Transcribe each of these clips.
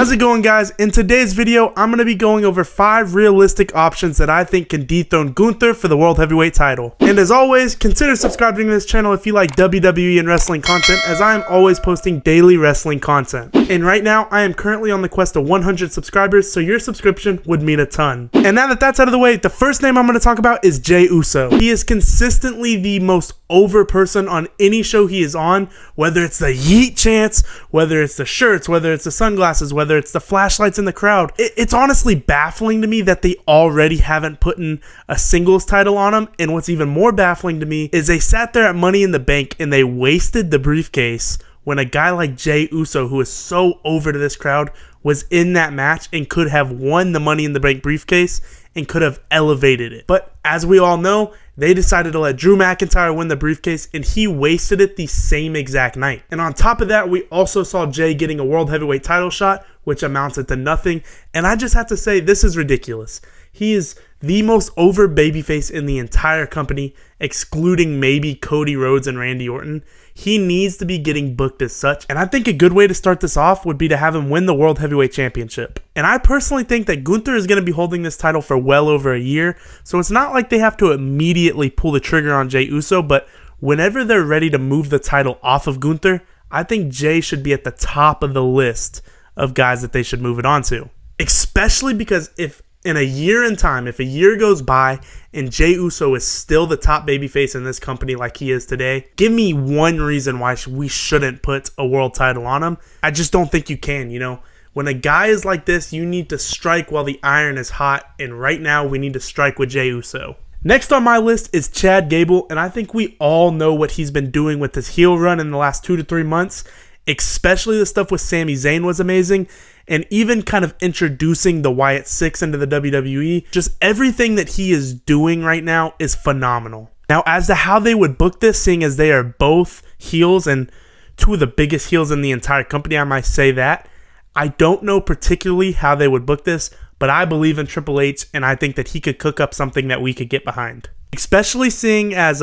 How's it going, guys? In today's video, I'm going to be going over 5 realistic options that I think can dethrone Gunther for the World Heavyweight title. And as always, consider subscribing to this channel if you like WWE and wrestling content, as I am always posting daily wrestling content. And right now, I am currently on the quest of 100 subscribers, so your subscription would mean a ton. And now that that's out of the way, the first name I'm going to talk about is Jey Uso. He is consistently the most over person on any show he is on, whether it's the yeet chants, whether it's the shirts, whether it's the sunglasses, whether it's the flashlights in the crowd. It's honestly baffling to me that they already haven't put in a singles title on him. And what's even more baffling to me is they sat there at Money in the Bank and they wasted the briefcase when a guy like Jey Uso, who is so over to this crowd, was in that match and could have won the Money in the Bank briefcase and could have elevated it. But as we all know, they decided to let Drew McIntyre win the briefcase, and he wasted it the same exact night. And on top of that, we also saw Jey getting a World Heavyweight title shot, which amounted to nothing. And I just have to say, this is ridiculous. He is the most over babyface in the entire company, excluding maybe Cody Rhodes and Randy Orton. He needs to be getting booked as such, and I think a good way to start this off would be to have him win the World Heavyweight Championship. And I personally think that Gunther is going to be holding this title for well over a year, so it's not like they have to immediately pull the trigger on Jey Uso, but whenever they're ready to move the title off of Gunther, I think Jey should be at the top of the list of guys that they should move it on to. Especially because if in a year in time, if a year goes by and Jey Uso is still the top babyface in this company like he is today, give me one reason why we shouldn't put a world title on him. I just don't think you can, you know. When a guy is like this, you need to strike while the iron is hot, and right now we need to strike with Jey Uso. Next on my list is Chad Gable, and I think we all know what he's been doing with his heel run in the last 2 to 3 months. Especially the stuff with Sami Zayn was amazing, and even kind of introducing the Wyatt Six into the WWE. Just everything that he is doing right now is phenomenal. Now, as to how they would book this, seeing as they are both heels and 2 of the biggest heels in the entire company, I might say that. I don't know particularly how they would book this, but I believe in Triple H, and I think that he could cook up something that we could get behind. Especially seeing as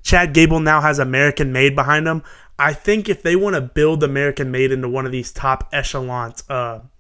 Chad Gable now has American Made behind him. I think if they want to build American Made into one of these top echelon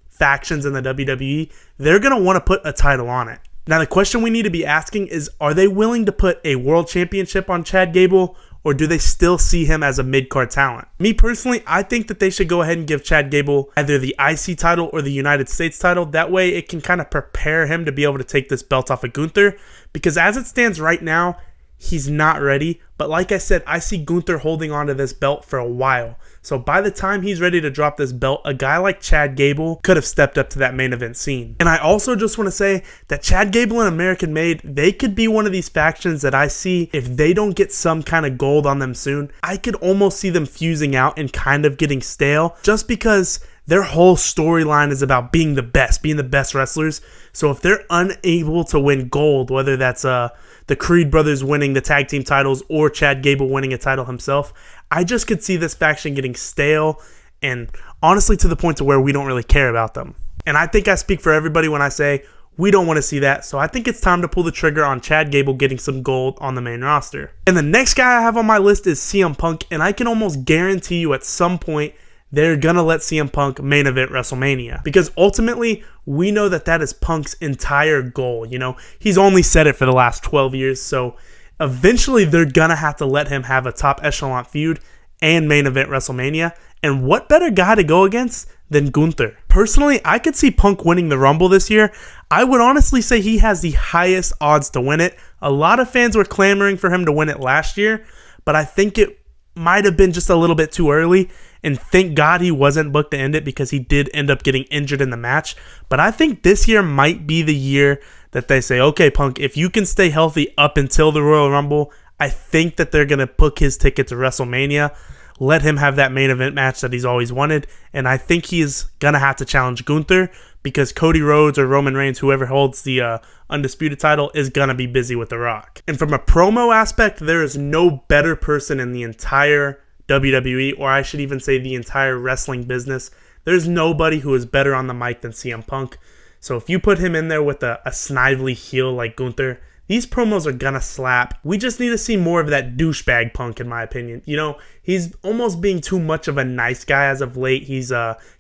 factions in the WWE, they're going to want to put a title on it. Now, the question we need to be asking is, are they willing to put a world championship on Chad Gable, or do they still see him as a mid-card talent? Me personally, I think that they should go ahead and give Chad Gable either the IC title or the United States title. That way it can kind of prepare him to be able to take this belt off of Gunther, because as it stands right now, he's not ready. But like I said, I see Gunther holding on to this belt for a while. So by the time he's ready to drop this belt, a guy like Chad Gable could have stepped up to that main event scene. And I also just want to say that Chad Gable and American Made, they could be one of these factions that I see, if they don't get some kind of gold on them soon, I could almost see them fusing out and kind of getting stale, just because their whole storyline is about being the best wrestlers. So if they're unable to win gold, whether that's the Creed brothers winning the tag team titles or Chad Gable winning a title himself, I just could see this faction getting stale and honestly to the point to where we don't really care about them. And I think I speak for everybody when I say we don't want to see that. So I think it's time to pull the trigger on Chad Gable getting some gold on the main roster. And the next guy I have on my list is CM Punk, and I can almost guarantee you at some point they're gonna let CM Punk main event WrestleMania, because ultimately we know that that is Punk's entire goal. You know, he's only said it for the last 12 years, so eventually they're gonna have to let him have a top echelon feud and main event WrestleMania. And what better guy to go against than Gunther? Personally, I could see Punk winning the Rumble this year. I would honestly say he has the highest odds to win it. A lot of fans were clamoring for him to win it last year, but I think it might have been just a little bit too early. And thank God he wasn't booked to end it, because he did end up getting injured in the match. But I think this year might be the year that they say, okay, Punk, if you can stay healthy up until the Royal Rumble, I think that they're going to book his ticket to WrestleMania, let him have that main event match that he's always wanted. And I think he's going to have to challenge Gunther, because Cody Rhodes or Roman Reigns, whoever holds the Undisputed title, is going to be busy with The Rock. And from a promo aspect, there is no better person in the entire WWE, or I should even say the entire wrestling business. There's nobody who is better on the mic than CM Punk. So if you put him in there with a snively heel like Gunther, these promos are gonna slap. We just need to see more of that douchebag Punk, in my opinion. You know, he's almost being too much of a nice guy as of late. He's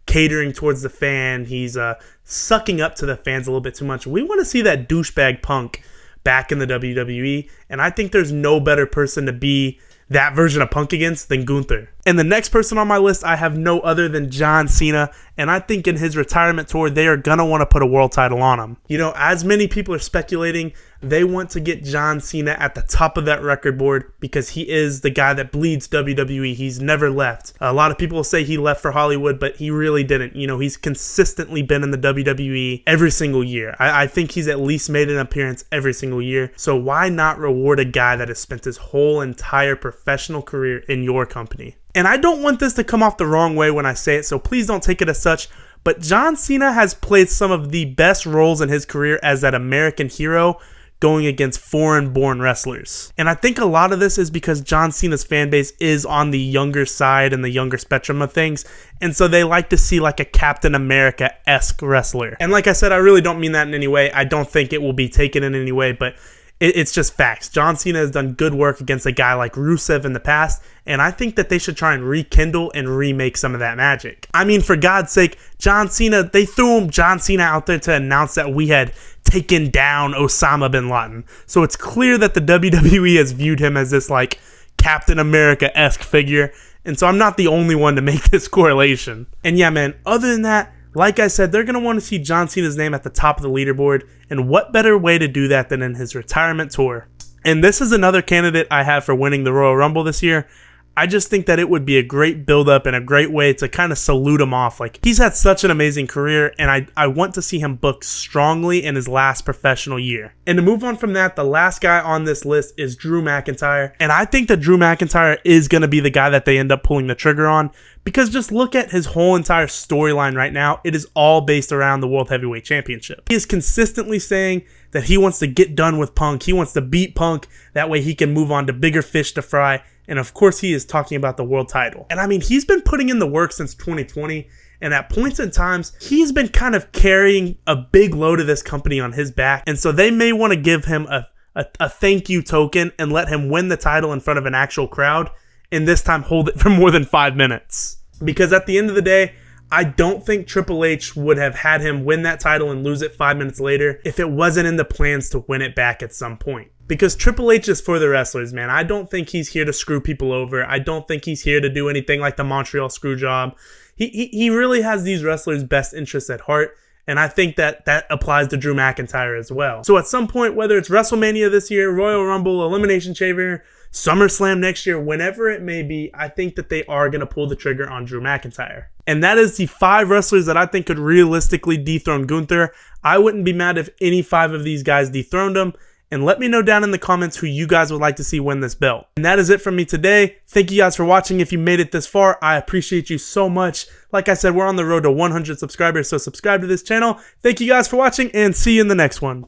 catering towards the fan. He's sucking up to the fans a little bit too much. We want to see that douchebag Punk back in the WWE, and I think there's no better person to be that version of Punk against than Gunther. And the next person on my list, I have no other than John Cena, and I think in his retirement tour, they are going to want to put a world title on him. You know, as many people are speculating, they want to get John Cena at the top of that record board because he is the guy that bleeds WWE. He's never left. A lot of people will say he left for Hollywood, but he really didn't. You know, he's consistently been in the WWE every single year. I think he's at least made an appearance every single year. So why not reward a guy that has spent his whole entire professional career in your company? And I don't want this to come off the wrong way when I say it, so please don't take it as such, but John Cena has played some of the best roles in his career as that American hero going against foreign-born wrestlers. And I think a lot of this is because John Cena's fan base is on the younger side and the younger spectrum of things, and so they like to see like a Captain America-esque wrestler. And like I said, I really don't mean that in any way. I don't think it will be taken in any way, but it's just facts. John Cena has done good work against a guy like Rusev in the past, and I think that they should try and rekindle and remake some of that magic. I mean, for God's sake, John Cena, they threw John Cena out there to announce that we had taken down Osama bin Laden. So it's clear that the WWE has viewed him as this like Captain America-esque figure, and so I'm not the only one to make this correlation. And yeah, man, other than that, like I said, they're going to want to see John Cena's name at the top of the leaderboard, and what better way to do that than in his retirement tour? And this is another candidate I have for winning the Royal Rumble this year. I just think that it would be a great build-up and a great way to kind of salute him off. Like, he's had such an amazing career, and I want to see him booked strongly in his last professional year. And to move on from that, the last guy on this list is Drew McIntyre. And I think that Drew McIntyre is going to be the guy that they end up pulling the trigger on, because just look at his whole entire storyline right now. It is all based around the World Heavyweight Championship. He is consistently saying that he wants to get done with Punk. He wants to beat Punk. That way he can move on to bigger fish to fry. And of course, he is talking about the world title. And I mean, he's been putting in the work since 2020. And at points in times, he's been kind of carrying a big load of this company on his back. And so they may want to give him a thank you token and let him win the title in front of an actual crowd. And this time hold it for more than 5 minutes. Because at the end of the day, I don't think Triple H would have had him win that title and lose it 5 minutes later if it wasn't in the plans to win it back at some point. Because Triple H is for the wrestlers, man. I don't think he's here to screw people over. I don't think he's here to do anything like the Montreal Screwjob. He really has these wrestlers' best interests at heart, and I think that applies to Drew McIntyre as well. So at some point, whether it's WrestleMania this year, Royal Rumble, Elimination Chamber, SummerSlam next year, whenever it may be, I think that they are going to pull the trigger on Drew McIntyre. And that is the 5 wrestlers that I think could realistically dethrone Gunther. I wouldn't be mad if any 5 of these guys dethroned him. And let me know down in the comments who you guys would like to see win this belt. And that is it from me today. Thank you guys for watching. If you made it this far, I appreciate you so much. Like I said, we're on the road to 100 subscribers, so subscribe to this channel. Thank you guys for watching, and see you in the next one.